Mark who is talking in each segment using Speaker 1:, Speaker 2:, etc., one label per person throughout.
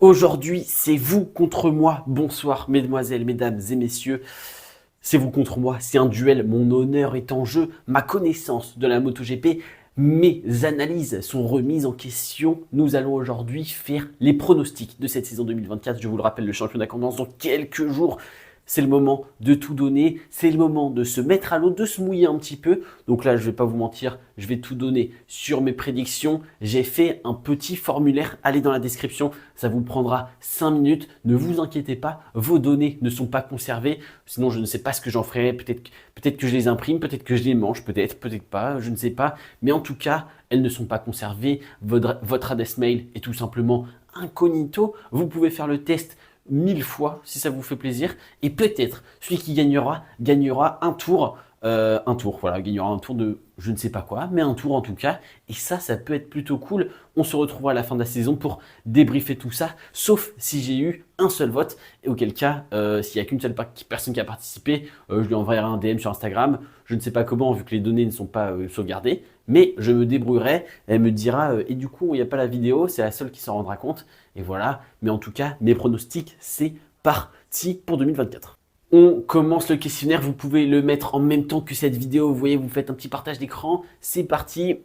Speaker 1: Aujourd'hui, c'est vous contre moi. Bonsoir, mesdemoiselles, mesdames et messieurs. C'est vous contre moi, c'est un duel. Mon honneur est en jeu, ma connaissance de la MotoGP, mes analyses sont remises en question. Nous allons aujourd'hui faire les pronostics de cette saison 2024. Je vous le rappelle, le championnat commence dans quelques jours. C'est le moment de tout donner, c'est le moment de se mettre à l'eau, de se mouiller un petit peu. Donc là, je ne vais pas vous mentir, je vais tout donner sur mes prédictions. J'ai fait un petit formulaire, allez dans la description, ça vous prendra 5 minutes. Ne vous inquiétez pas, vos données ne sont pas conservées. Sinon, je ne sais pas ce que j'en ferai. Peut-être que je les imprime, peut-être que je les mange, peut-être pas, je ne sais pas. Mais en tout cas, elles ne sont pas conservées. Votre adresse mail est tout simplement incognito. Vous pouvez faire le test 1000 fois si ça vous fait plaisir, et peut-être celui qui gagnera un tour, voilà, gagnera un tour de je ne sais pas quoi, mais un tour en tout cas, et ça peut être plutôt cool. On se retrouvera à la fin de la saison pour débriefer tout ça, sauf si j'ai eu un seul vote, et auquel cas, s'il n'y a qu'une seule personne qui a participé, je lui enverrai un DM sur Instagram. Je ne sais pas comment, vu que les données ne sont pas sauvegardées, mais je me débrouillerai. Elle me dira, et du coup, il n'y a pas la vidéo, c'est la seule qui s'en rendra compte. Et voilà, mais en tout cas, mes pronostics, c'est parti pour 2024. On commence le questionnaire, vous pouvez le mettre en même temps que cette vidéo. Vous voyez, vous faites un petit partage d'écran, c'est parti.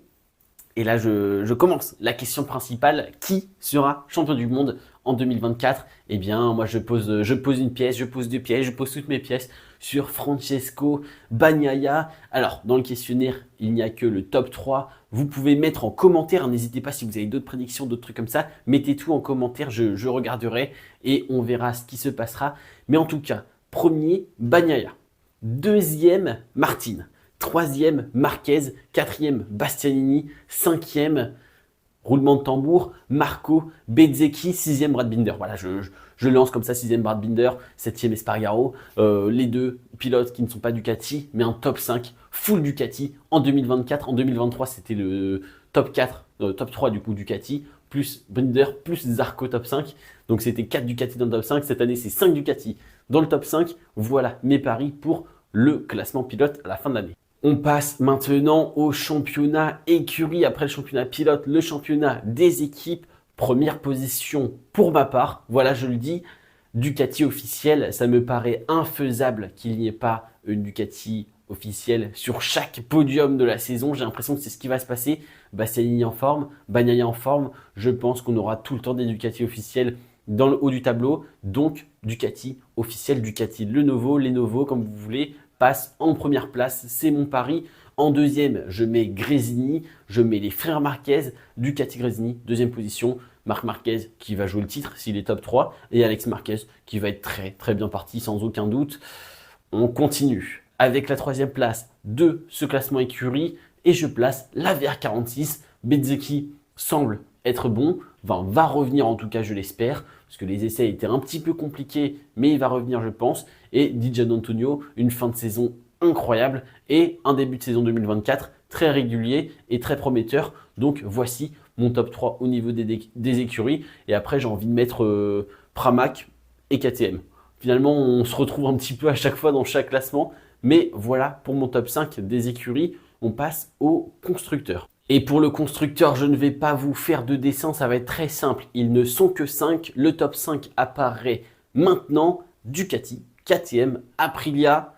Speaker 1: Et là, je commence. La question principale, qui sera champion du monde en 2024? Eh bien, moi, je pose une pièce, je pose deux pièces, je pose toutes mes pièces sur Francesco Bagnaia. Alors, dans le questionnaire, il n'y a que le top 3. Vous pouvez mettre en commentaire, n'hésitez pas si vous avez d'autres prédictions, d'autres trucs comme ça. Mettez tout en commentaire, je regarderai et on verra ce qui se passera. Mais en tout cas, premier, Bagnaia. Deuxième, Martin. Troisième, Marquez. Quatrième, Bastianini. Cinquième, roulement de tambour, Marco Bezzecchi. Sixième, Brad Binder. Voilà, je lance comme ça, sixième, Brad Binder. Septième, Espargaro. Les deux pilotes qui ne sont pas Ducati, mais un top 5 full Ducati en 2024. En 2023, c'était le top 4, top 3 du coup Ducati, plus Binder, plus Zarco top 5. Donc c'était 4 Ducati dans le top 5. Cette année, c'est 5 Ducati dans le top 5. Voilà mes paris pour le classement pilote à la fin de l'année. On passe maintenant au championnat écurie. Après le championnat pilote, le championnat des équipes. Première position pour ma part. Voilà, je le dis, Ducati officiel. Ça me paraît infaisable qu'il n'y ait pas une Ducati officielle sur chaque podium de la saison. J'ai l'impression que c'est ce qui va se passer. Bastianini en forme, Bagnaia en forme. Je pense qu'on aura tout le temps des Ducati officiels dans le haut du tableau. Donc, Ducati officiel, Ducati Lenovo, comme vous voulez, passe en première place, c'est mon pari. En deuxième, je mets Gresini, je mets les frères Marquez, Ducati Gresini, deuxième position. Marc Marquez qui va jouer le titre s'il est top 3 et Alex Marquez qui va être très très bien parti sans aucun doute. On continue avec la troisième place de ce classement écurie et je place la VR46. Bezzecchi semble être bon, va revenir en tout cas je l'espère, parce que les essais étaient un petit peu compliqués, mais il va revenir je pense. Et Di Giannantonio, une fin de saison incroyable et un début de saison 2024 très régulier et très prometteur. Donc voici mon top 3 au niveau des écuries. Et après j'ai envie de mettre Pramac et KTM. Finalement on se retrouve un petit peu à chaque fois dans chaque classement. Mais voilà pour mon top 5 des écuries. On passe au constructeur. Et pour le constructeur, je ne vais pas vous faire de dessin, ça va être très simple. Ils ne sont que 5. Le top 5 apparaît maintenant. Ducati, KTM, Aprilia,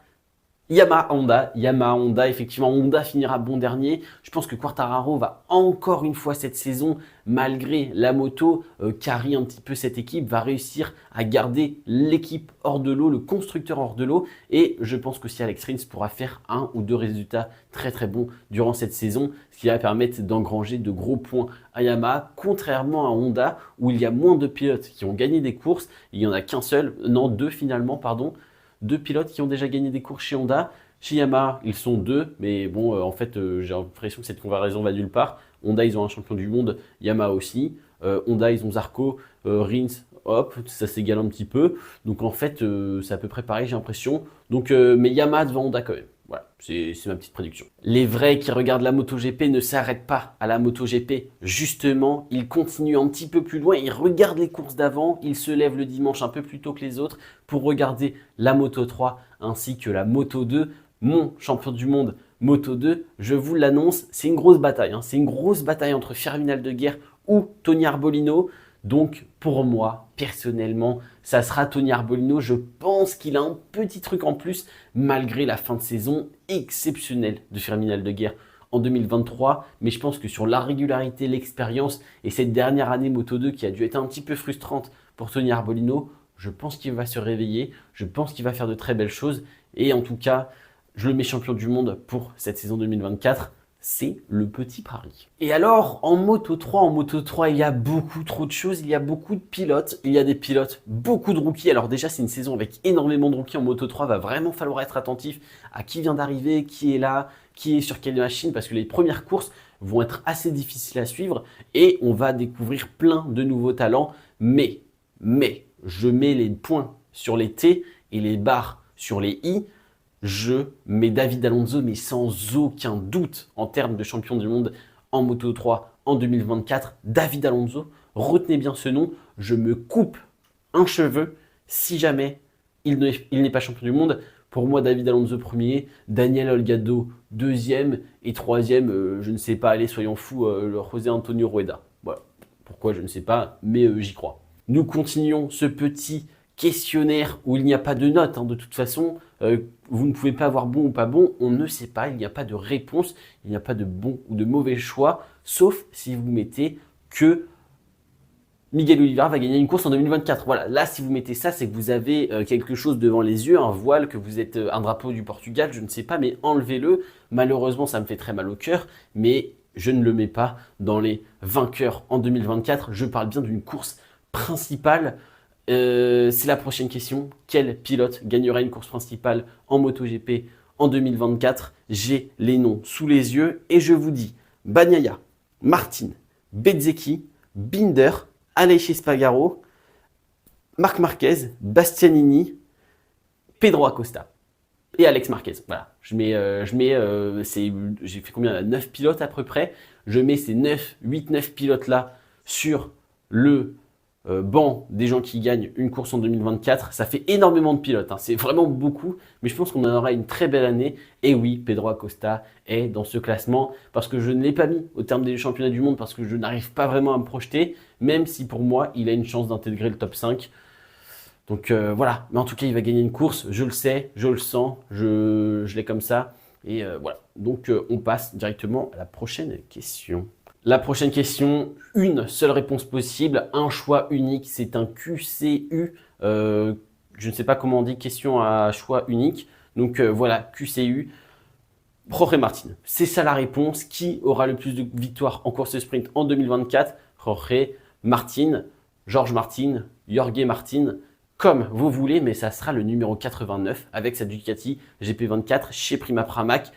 Speaker 1: Yamaha Honda, effectivement, Honda finira bon dernier. Je pense que Quartararo va encore une fois cette saison, malgré la moto, carry un petit peu cette équipe, va réussir à garder l'équipe hors de l'eau, le constructeur hors de l'eau. Et je pense qu'aussi Alex Rins pourra faire un ou deux résultats très très bons durant cette saison, ce qui va permettre d'engranger de gros points à Yamaha, contrairement à Honda, où il y a moins de pilotes qui ont gagné des courses. Il n'y en a qu'un seul, non, deux finalement, pardon. Deux pilotes qui ont déjà gagné des courses chez Honda. Chez Yamaha, ils sont deux, mais bon, en fait, j'ai l'impression que cette comparaison va nulle part. Honda, ils ont un champion du monde, Yamaha aussi. Honda, ils ont Zarco, Rins, hop, ça s'égale un petit peu. Donc en fait, c'est à peu près pareil, j'ai l'impression. Donc, mais Yamaha devant Honda quand même. Voilà, c'est ma petite prédiction. Les vrais qui regardent la MotoGP ne s'arrêtent pas à la MotoGP. Justement, ils continuent un petit peu plus loin, ils regardent les courses d'avant, ils se lèvent le dimanche un peu plus tôt que les autres pour regarder la Moto 3 ainsi que la Moto 2. Mon champion du monde Moto 2, je vous l'annonce, c'est une grosse bataille. C'est une grosse bataille entre Firmin Aldeguer ou Tony Arbolino. Donc, pour moi, personnellement, ça sera Tony Arbolino. Je pense qu'il a un petit truc en plus, malgré la fin de saison exceptionnelle de Fermin Aldeguer en 2023. Mais je pense que sur la régularité, l'expérience et cette dernière année Moto2 qui a dû être un petit peu frustrante pour Tony Arbolino, je pense qu'il va se réveiller. Je pense qu'il va faire de très belles choses. Et en tout cas, je le mets champion du monde pour cette saison 2024. C'est le petit pari. Et alors, en Moto3, il y a beaucoup trop de choses, il y a beaucoup de pilotes, il y a des pilotes, beaucoup de rookies. Alors déjà, c'est une saison avec énormément de rookies en Moto3, va vraiment falloir être attentif à qui vient d'arriver, qui est là, qui est sur quelle machine, parce que les premières courses vont être assez difficiles à suivre et on va découvrir plein de nouveaux talents. Mais, je mets les points sur les T et les barres sur les I. Je mets David Alonso, mais sans aucun doute en termes de champion du monde en Moto3 en 2024. David Alonso, retenez bien ce nom, je me coupe un cheveu si jamais il n'est pas champion du monde. Pour moi, David Alonso premier, Daniel Olgado deuxième et troisième, je ne sais pas, allez, soyons fous, José Antonio Rueda. Voilà, pourquoi je ne sais pas, mais j'y crois. Nous continuons ce petit questionnaire où il n'y a pas de notes, de toute façon. Vous ne pouvez pas avoir bon ou pas bon, on ne sait pas, il n'y a pas de réponse, il n'y a pas de bon ou de mauvais choix, sauf si vous mettez que Miguel Oliveira va gagner une course en 2024. Voilà, là si vous mettez ça, c'est que vous avez quelque chose devant les yeux, un voile, que vous êtes un drapeau du Portugal, je ne sais pas, mais enlevez-le. Malheureusement, ça me fait très mal au cœur, mais je ne le mets pas dans les vainqueurs en 2024. Je parle bien d'une course principale. C'est la prochaine question. Quel pilote gagnera une course principale en MotoGP en 2024? J'ai les noms sous les yeux et je vous dis Bagnaia, Martin, Bezzecchi, Binder, Aleix Espargaro, Marc Marquez, Bastianini, Pedro Acosta et Alex Marquez. Voilà, j'ai fait combien là, 9 pilotes à peu près. Je mets ces 8-9 pilotes là sur le banc des gens qui gagnent une course en 2024. Ça fait énormément de pilotes, c'est vraiment beaucoup, mais je pense qu'on en aura une très belle année. Et oui, Pedro Acosta est dans ce classement parce que je ne l'ai pas mis au terme des championnats du monde parce que je n'arrive pas vraiment à me projeter, même si pour moi, il a une chance d'intégrer le top 5. Donc voilà, mais en tout cas, il va gagner une course, je le sais, je le sens, je l'ai comme ça. Et voilà, donc on passe directement à la prochaine question. La prochaine question, une seule réponse possible, un choix unique, c'est un QCU. Je ne sais pas comment on dit question à choix unique. Donc voilà, QCU. Jorge Martin, c'est ça la réponse. Qui aura le plus de victoires en course sprint en 2024? Jorge Martin, George Martin, Jorge Martin, comme vous voulez, mais ça sera le numéro 89 avec sa Ducati GP24 chez Prima Pramac.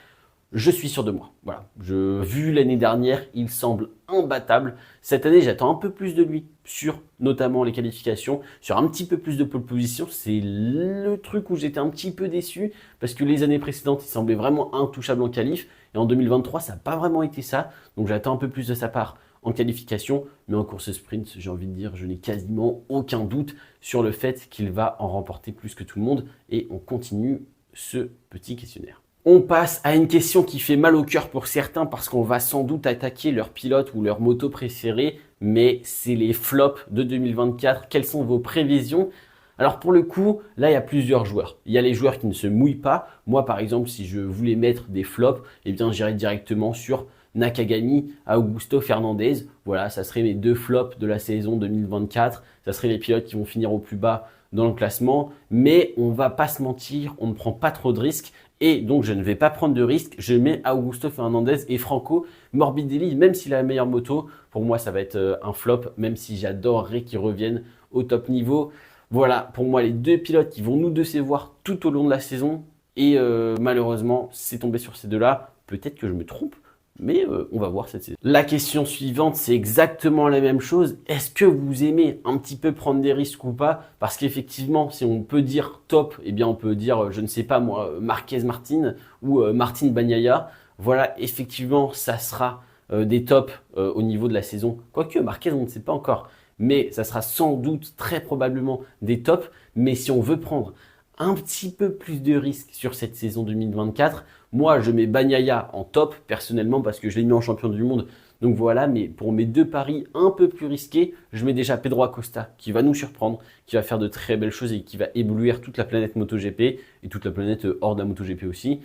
Speaker 1: Je suis sûr de moi. Voilà. Vu l'année dernière, il semble imbattable. Cette année, j'attends un peu plus de lui sur notamment les qualifications, sur un petit peu plus de pole position. C'est le truc où j'étais un petit peu déçu parce que les années précédentes, il semblait vraiment intouchable en qualif. Et en 2023, ça n'a pas vraiment été ça. Donc j'attends un peu plus de sa part en qualification. Mais en course sprint, j'ai envie de dire, je n'ai quasiment aucun doute sur le fait qu'il va en remporter plus que tout le monde. Et on continue ce petit questionnaire. On passe à une question qui fait mal au cœur pour certains parce qu'on va sans doute attaquer leur pilote ou leur moto préférée, mais c'est les flops de 2024. Quelles sont vos prévisions? Alors pour le coup, là il y a plusieurs joueurs. Il y a les joueurs qui ne se mouillent pas. Moi par exemple, si je voulais mettre des flops, eh bien j'irais directement sur Nakagami, Augusto Fernandez. Voilà, ça serait mes deux flops de la saison 2024. Ça serait les pilotes qui vont finir au plus bas dans le classement, mais on va pas se mentir, on ne prend pas trop de risques. Et donc, je ne vais pas prendre de risque. Je mets Augusto Fernandez et Franco Morbidelli, même s'il a la meilleure moto. Pour moi, ça va être un flop, même si j'adorerais qu'ils reviennent au top niveau. Voilà, pour moi, les deux pilotes qui vont nous décevoir tout au long de la saison. Et malheureusement, c'est tombé sur ces deux-là. Peut-être que je me trompe, mais on va voir cette saison. La question suivante, c'est exactement la même chose. Est-ce que vous aimez un petit peu prendre des risques ou pas? Parce qu'effectivement, si on peut dire top, eh bien on peut dire, je ne sais pas moi, Marquez Martin ou Martin Bagnaia. Voilà, effectivement, ça sera des tops au niveau de la saison. Quoique Marquez, on ne sait pas encore. Mais ça sera sans doute, très probablement, des tops. Mais si on veut prendre un petit peu plus de risques sur cette saison 2024, moi, je mets Bagnaia en top, personnellement, parce que je l'ai mis en champion du monde Donc voilà, mais pour mes deux paris un peu plus risqués, je mets déjà Pedro Acosta qui va nous surprendre, qui va faire de très belles choses et qui va éblouir toute la planète MotoGP et toute la planète hors de la MotoGP aussi.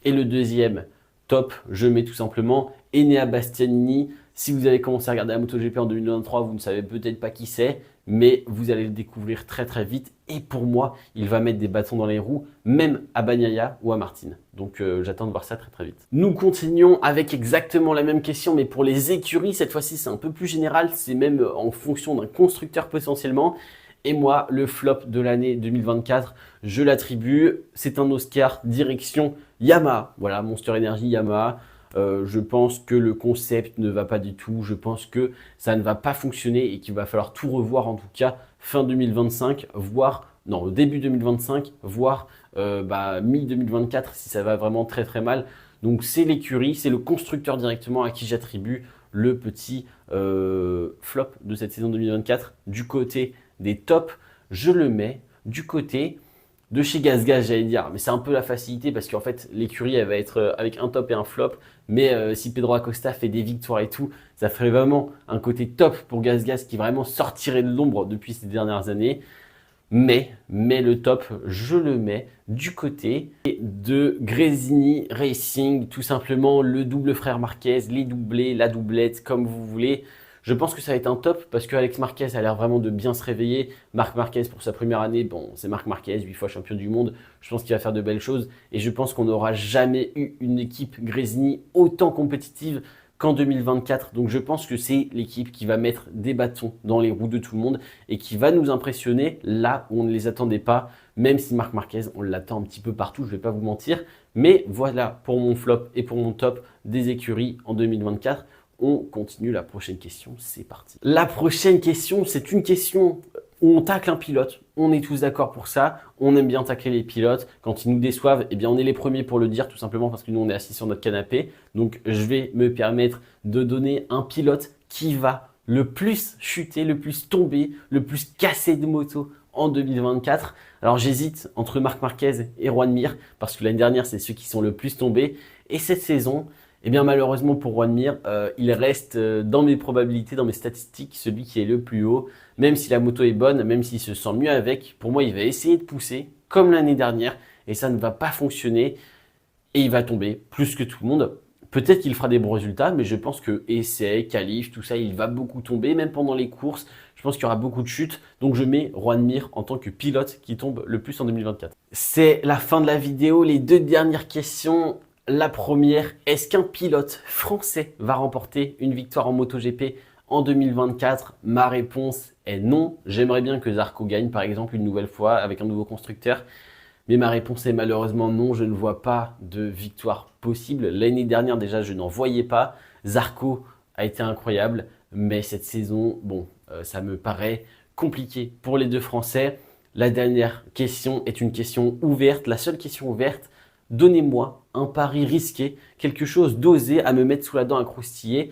Speaker 1: Et le deuxième top, je mets tout simplement Enea Bastianini. Si vous avez commencé à regarder la MotoGP en 2023, vous ne savez peut-être pas qui c'est, mais vous allez le découvrir très très vite. Et pour moi, il va mettre des bâtons dans les roues, même à Bagnaia ou à Martin. Donc j'attends de voir ça très très vite. Nous continuons avec exactement la même question, mais pour les écuries, cette fois-ci c'est un peu plus général, c'est même en fonction d'un constructeur potentiellement. Et moi, le flop de l'année 2024, je l'attribue, c'est un Oscar direction Yamaha. Voilà, Monster Energy Yamaha. Je pense que le concept ne va pas du tout. Je pense que ça ne va pas fonctionner et qu'il va falloir tout revoir en tout cas fin 2025, voire non, début 2025, voire mi-2024 si ça va vraiment très très mal. Donc c'est l'écurie, c'est le constructeur directement à qui j'attribue le petit flop de cette saison 2024. Du côté des tops, je le mets du côté de chez GasGas, j'allais dire, mais c'est un peu la facilité parce qu'en fait l'écurie elle va être avec un top et un flop, mais si Pedro Acosta fait des victoires et tout, ça ferait vraiment un côté top pour GasGas qui vraiment sortirait de l'ombre depuis ces dernières années. Mais le top, je le mets du côté de Gresini Racing, tout simplement le double frère Marquez, les doublés, la doublette, comme vous voulez. Je pense que ça va être un top parce que Alex Marquez a l'air vraiment de bien se réveiller. Marc Marquez pour sa première année, bon, c'est Marc Marquez, 8 fois champion du monde. Je pense qu'il va faire de belles choses et je pense qu'on n'aura jamais eu une équipe Gresini autant compétitive qu'en 2024. Donc je pense que c'est l'équipe qui va mettre des bâtons dans les roues de tout le monde et qui va nous impressionner là où on ne les attendait pas, même si Marc Marquez, on l'attend un petit peu partout, je ne vais pas vous mentir. Mais voilà pour mon flop et pour mon top des écuries en 2024. On continue la prochaine question, c'est parti. La prochaine question, c'est une question où on tacle un pilote. On est tous d'accord pour ça. On aime bien tacler les pilotes. Quand ils nous déçoivent, eh bien, on est les premiers pour le dire, tout simplement parce que nous, on est assis sur notre canapé. Donc, je vais me permettre de donner un pilote qui va le plus chuter, le plus tomber, le plus casser de moto en 2024. Alors, j'hésite entre Marc Marquez et Juan Mir parce que l'année dernière, c'est ceux qui sont le plus tombés. Et cette saison, eh bien malheureusement pour Juan Mir, il reste dans mes probabilités, dans mes statistiques, celui qui est le plus haut. Même si la moto est bonne, même s'il se sent mieux avec, pour moi il va essayer de pousser comme l'année dernière et ça ne va pas fonctionner et il va tomber plus que tout le monde. Peut-être qu'il fera des bons résultats, mais je pense que essai, qualif, tout ça, il va beaucoup tomber, même pendant les courses. Je pense qu'il y aura beaucoup de chutes, donc je mets Juan Mir en tant que pilote qui tombe le plus en 2024. C'est la fin de la vidéo, les deux dernières questions. La première, est-ce qu'un pilote français va remporter une victoire en MotoGP en 2024? Ma réponse est non. J'aimerais bien que Zarco gagne par exemple une nouvelle fois avec un nouveau constructeur. Mais ma réponse est malheureusement non. Je ne vois pas de victoire possible. L'année dernière déjà, je n'en voyais pas. Zarco a été incroyable. Mais cette saison, bon, ça me paraît compliqué pour les deux Français. La dernière question est une question ouverte. La seule question ouverte. Donnez-moi un pari risqué, quelque chose d'osé à me mettre sous la dent à croustiller.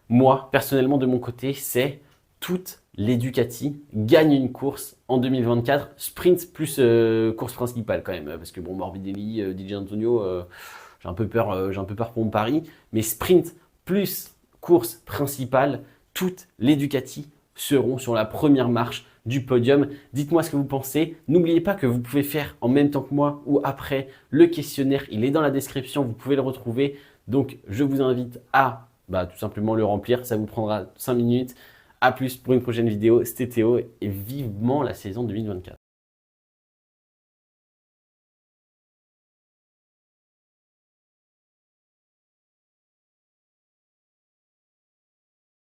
Speaker 1: Moi, personnellement, de mon côté, c'est toutes les Ducati gagnent une course en 2024, sprint plus course principale quand même, parce que bon, Morbidelli, DJ Antonio, j'ai un peu peur pour mon pari, mais sprint plus course principale, toutes les Ducati seront sur la première marche du podium. Dites-moi ce que vous pensez. N'oubliez pas que vous pouvez faire en même temps que moi ou après le questionnaire. Il est dans la description, vous pouvez le retrouver. Donc, je vous invite à tout simplement le remplir. Ça vous prendra 5 minutes. À plus pour une prochaine vidéo. C'était Théo et vivement la saison 2024.